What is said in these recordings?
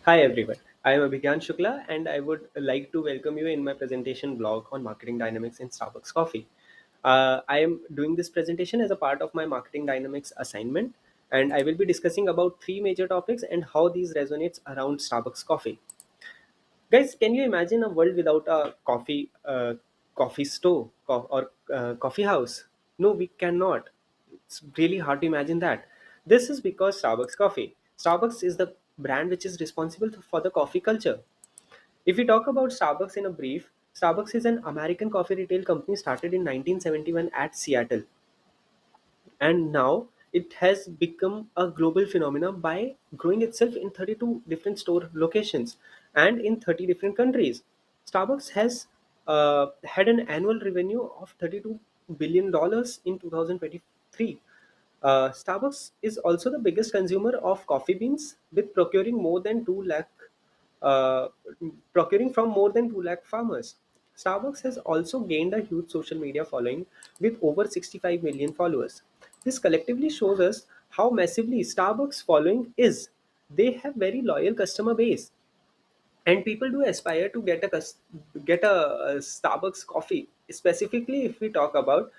Hi everyone, I am Abhigyan Shukla and I would like to welcome you in my presentation blog on marketing dynamics in Starbucks Coffee. I am doing this presentation as a part of my marketing dynamics assignment, and I will be discussing about three major topics and how these resonates around Starbucks Coffee. Guys, can you imagine a world without a coffee store or coffee house? No, we cannot. It's really hard to imagine that. This is because Starbucks Coffee. Starbucks is the brand which is responsible for the coffee culture. If we talk about Starbucks in a brief, Starbucks is an American coffee retail company started in 1971 at Seattle, and now it has become a global phenomenon by growing itself in 32 different store locations and in 30 different countries. Starbucks has had an annual revenue of $32 billion in 2023. Starbucks is also the biggest consumer of coffee beans, with uh, procuring from more than 2 lakh farmers. Starbucks has also gained a huge social media following with over 65 million followers. This collectively shows us how massively Starbucks following is. They have very loyal customer base, and people do aspire to get a Starbucks coffee, specifically if we talk about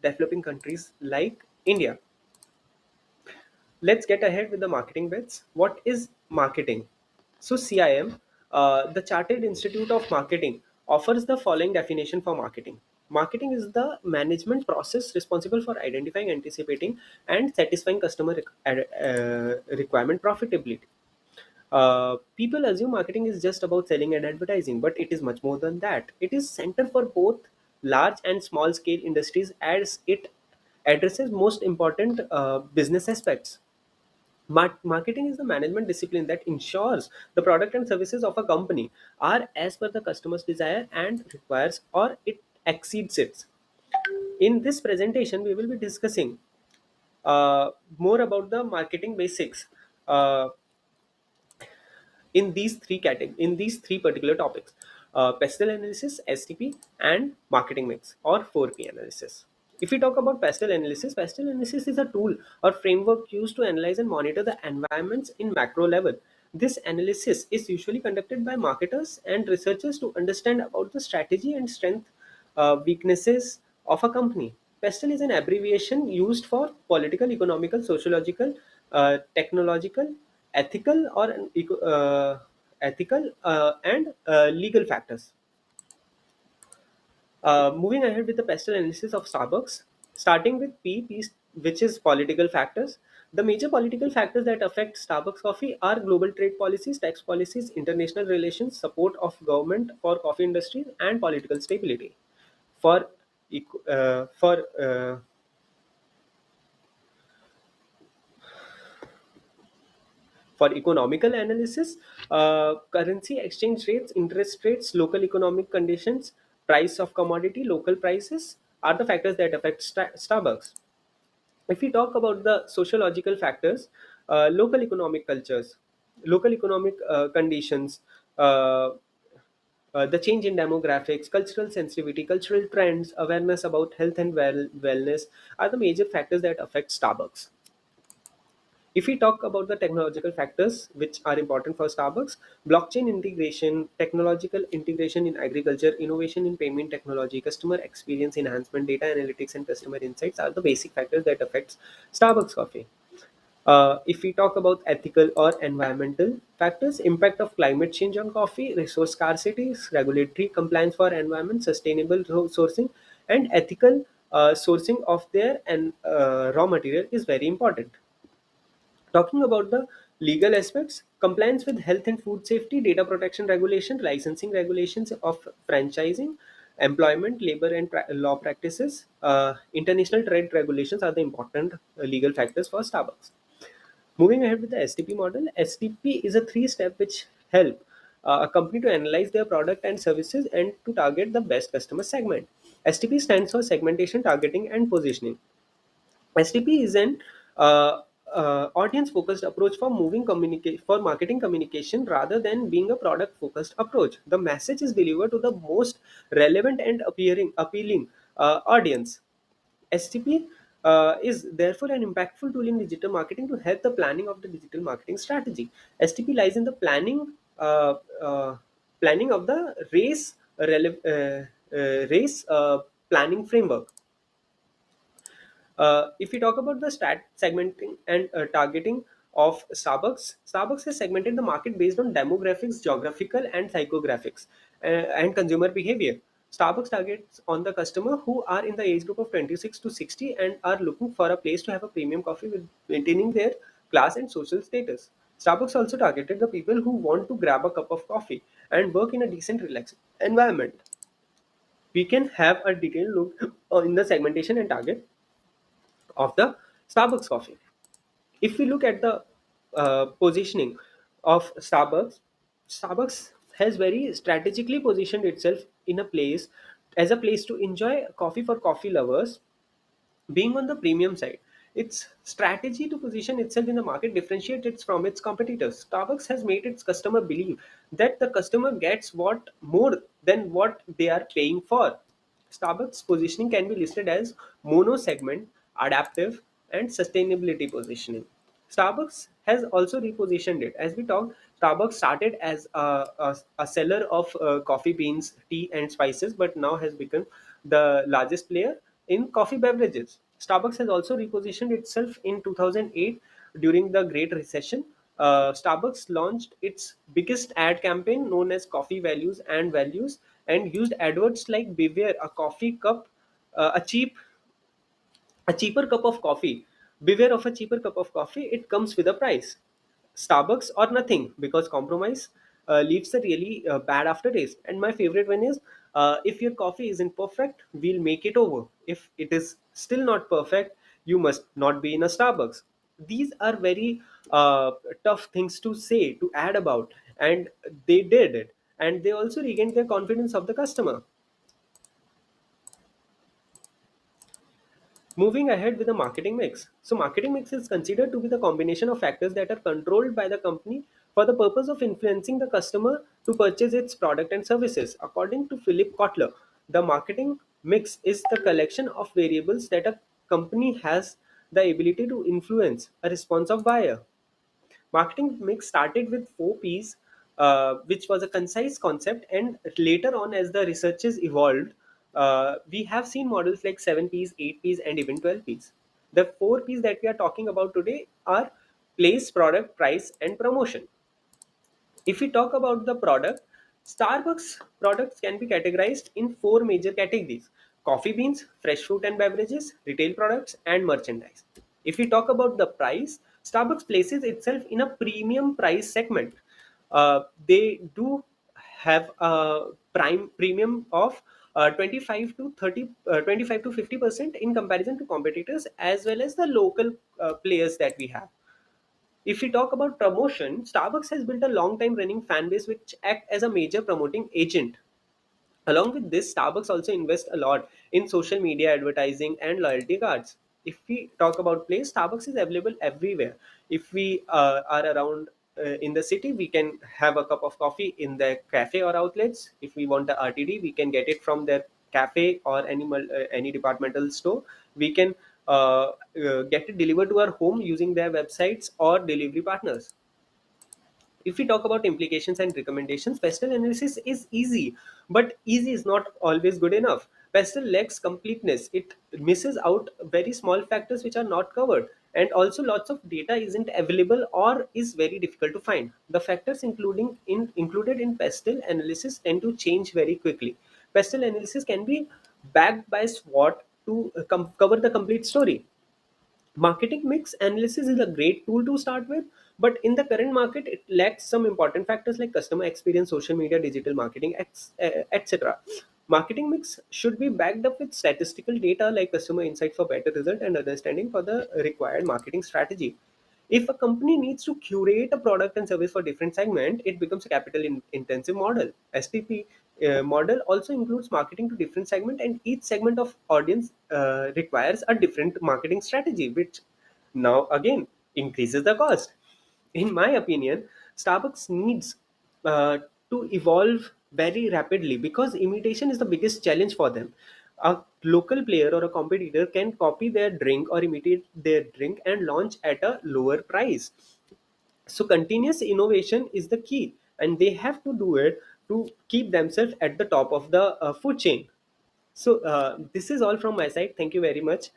developing countries like India. Let's get ahead with the marketing bits. What is marketing? So, CIM, the Chartered Institute of Marketing, offers the following definition for marketing. Marketing is the management process responsible for identifying, anticipating, and satisfying customer requirement profitably. People assume marketing is just about selling and advertising, but it is much more than that. It is center for both large and small scale industries, as it addresses most important business aspects. Marketing is the management discipline that ensures the product and services of a company are as per the customer's desire and requires, or it exceeds it. In this presentation, we will be discussing more about the marketing basics uh, in these three particular topics: pestle analysis, STP, and marketing mix or 4P analysis. If we talk about pestle analysis is a tool or framework used to analyze and monitor the environments in macro level. This analysis is usually conducted by marketers and researchers to understand about the strategy and strength, weaknesses of a company. Pestle is an abbreviation used for political, economical, sociological, technological, ethical, or ethical and legal factors. Moving ahead with the pestle analysis of Starbucks, starting with which is political factors. The major political factors that affect Starbucks coffee are global trade policies, tax policies, international relations, support of government for coffee industry, and political stability. For eco- for For economical analysis, currency exchange rates, interest rates, local economic conditions, price of commodity, local prices are the factors that affect Starbucks. If we talk about the sociological factors, local economic cultures, local economic conditions, uh, the change in demographics, cultural sensitivity, cultural trends, awareness about health and wellness are the major factors that affect Starbucks. If we talk about the technological factors which are important for Starbucks, blockchain integration, technological integration in agriculture, innovation in payment technology, customer experience enhancement, data analytics, and customer insights are the basic factors that affects Starbucks coffee. If we talk about ethical or environmental factors, impact of climate change on coffee, resource scarcity, regulatory compliance for environment, sustainable sourcing, and ethical sourcing of their and raw material is very important. Talking about the legal aspects, compliance with health and food safety, data protection regulation, licensing regulations of franchising, employment, labor, and law practices, international trade regulations are the important legal factors for Starbucks. Moving ahead with the STP model, STP is a three-step which help a company to analyze their product and services and to target the best customer segment. STP stands for segmentation, targeting, and positioning. STP is an audience-focused approach for for marketing communication rather than being a product-focused approach. The message is delivered to the most relevant and appealing audience. STP is therefore an impactful tool in digital marketing to help the planning of the digital marketing strategy. STP lies in the planning of the race planning framework. If we talk about the segmenting and targeting of Starbucks, Starbucks has segmented the market based on demographics, geographical and psychographics, and consumer behavior. Starbucks targets on the customer who are in the age group of 26 to 60 and are looking for a place to have a premium coffee with maintaining their class and social status. Starbucks also targeted the people who want to grab a cup of coffee and work in a decent, relaxed environment. We can have a detailed look in the segmentation and target of the Starbucks coffee. If we look at the positioning of Starbucks, Starbucks has very strategically positioned itself in a place as a place to enjoy coffee for coffee lovers, being on the premium side. Its strategy to position itself in the market differentiates it from its competitors. Starbucks has made its customer believe that the customer gets what more than what they are paying for. Starbucks positioning can be listed as mono segment, adaptive, and sustainability positioning. Starbucks has also repositioned it. As we talked, Starbucks started as a seller of coffee beans, tea, and spices, but now has become the largest player in coffee beverages. Starbucks has also repositioned itself in 2008 during the Great Recession. Starbucks launched its biggest ad campaign known as Coffee Values and Values and used adverts like Beware a coffee cup, a cheaper cup of coffee. Beware of a cheaper cup of coffee, it comes with a price. Starbucks or nothing, because compromise leaves a really bad aftertaste. And my favorite one is, if your coffee isn't perfect, we'll make it over. If it is still not perfect, you must not be in a Starbucks. These are very tough things to say, to add about, and they did it. And they also regained their confidence of the customer. Moving ahead with the marketing mix. So, marketing mix is considered to be the combination of factors that are controlled by the company for the purpose of influencing the customer to purchase its product and services. According to Philip Kotler, the marketing mix is the collection of variables that a company has the ability to influence a response of buyer. Marketing mix started with 4 Ps, which was a concise concept, and later on, as the researches evolved, we have seen models like 7 Ps, 8 Ps, and even 12 Ps. The 4 Ps that we are talking about today are place, product, price, and promotion. If we talk about the product, Starbucks products can be categorized in four major categories: coffee beans, fresh fruit and beverages, retail products, and merchandise. If we talk about the price, Starbucks places itself in a premium price segment. They do have a prime premium of 25 to 30 25 to 50% in comparison to competitors as well as the local players that we have. If we talk about promotion, Starbucks has built a long time running fan base which act as a major promoting agent. Along with this, Starbucks also invests a lot in social media advertising and loyalty cards. If we talk about place, Starbucks is available everywhere. If we are around in the city, we can have a cup of coffee in their cafe or outlets. If we want a RTD, we can get it from their cafe or any departmental store. We can get it delivered to our home using their websites or delivery partners. If we talk about implications and recommendations, pestle analysis is easy, but easy is not always good enough. Pestle lacks completeness. It misses out very small factors which are not covered. And also lots of data isn't available or is very difficult to find. The factors included in pestle analysis tend to change very quickly. Pestle analysis can be backed by SWOT to cover the complete story. Marketing mix analysis is a great tool to start with, but in the current market, it lacks some important factors like customer experience, social media, digital marketing, etc. Marketing mix should be backed up with statistical data like customer insight for better result and understanding for the required marketing strategy. If a company needs to curate a product and service for different segment, it becomes a capital intensive model. STP model also includes marketing to different segment, and each segment of audience requires a different marketing strategy, which now again increases the cost. In my opinion, Starbucks needs to evolve very rapidly because imitation is the biggest challenge for them. a local player or a competitor can copy their drink or imitate their drink and launch at a lower price. So continuous innovation is the key, and they have to do it to keep themselves at the top of the food chain. So this is all from my side. Thank you very much.